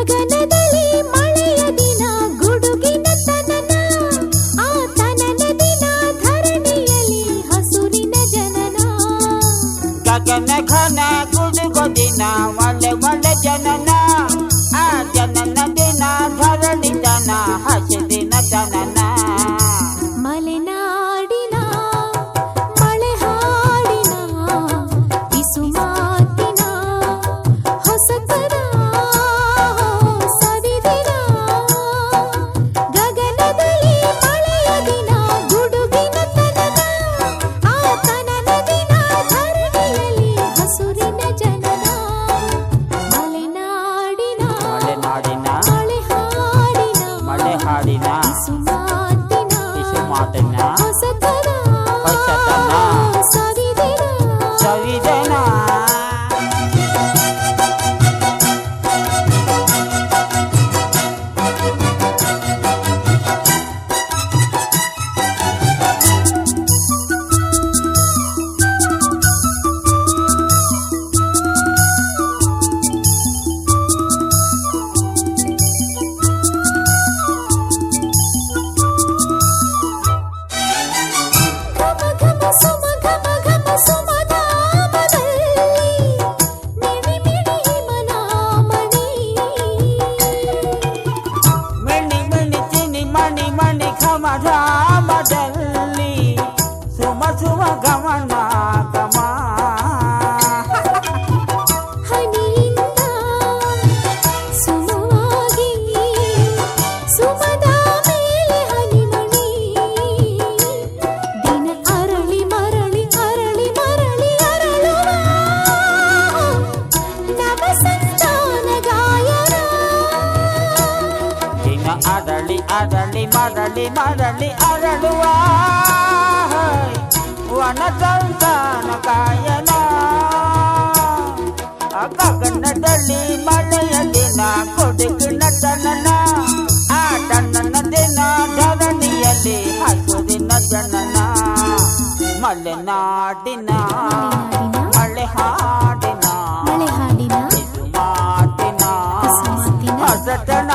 ಗಗನದಲ್ಲಿ ಮಳೆಯ ದಿನ ಗುಡುಗಿನ ತನನ, ಆ ತನನ ದಿನ ಧರಣಿಯಲ್ಲಿ ಹಸುರಿನ ಜನನ. ಗಗನ ಘನ ಗುಡುಗು ದಿನ ಒಳ್ಳೆ ಒಳ್ಳೆ ಜನನ, ಆ ಜನನ ದಿನ ಧರಣಿ ಜನ ಹಸಿರಿನ ಜನನ. ಮಲೆನಾಡಿನ ಮಳೆ ಹಾಡಿನ ಬಿಸು ಮಾತಿನ ಹೊಸತರ ಸವಿದಿನ. ಗಗನದಲ್ಲಿ ಮಳೆಯ ದಿನ ಗುಡುಗಿನ ತನನ, ಆ ತನನ ದಿನ ಧರಣಿಯಲ್ಲಿ ಹಸುರಿನ ಜನನ. ಮಲೆನಾಡಿನ ಮಲೆನಾಡಿನ ಮಳೆ ಹಾಡಿನ ಮಳೆ ಹಾಡಿನ ಬಿಸು ಮಾತಿನ ಬಿಸು ಮಾತಿನ ಹೊಸತರ ಹೊಸತನ ಸವಿದಿನ. ಸವಿದನ. ಘಮ ಘಮ ಸುಮ ಘಮ ಘಮ ಸುಮಧಾಮದಲ್ಲಿ ಮಿಣಿ ಮಿಣಿ ಹಿಮನಾಮಣಿ. ಮಿಣಿ ಮಿಣಿ ಚಿನಿ ಮಣಿ ಮಣಿ ಘಮ ಧಾಮದಲ್ಲಿ ಸುಮ ಸುಮ ಗಮನ ಗಮ. ಹನಿಯಿಂದ ಸುಮವಾಗಿ ಸುಮದ ಮೇಲೆ ಹನಿಮಣಿ. ದಿನ ಅರಳಿ ಮರಳಿ ಅರಳಿ ಮರಳಿ ಅರಳುವ ನವ ಸಂತಾನ ಗಾಯನ. ದಿನ ಅರಳಿ ಅರಳಿ ಮರಳಿ ಮರಳಿ ಅರಳುವ ವನ ಸಂತಾನ ಗಾಯನ. ಗಗನದಲ್ಲಿ ಮಳೆಯ ದಿನ ಕೊಡುಗಿನ ತನನ, ಆ ತನನ ದಿನ ಧರಣಿಯಲ್ಲಿ ಹಸುರಿನ ಜನನ. ಮಲೆನಾಡಿನ ಮಳೆ ಹಾಡಿನ ಮಳೆ ಹಾಡಿನ ಬಿಸು ಮಾತಿನ ಹೊಸ ಮಾತಿನ ಹೊಸತನ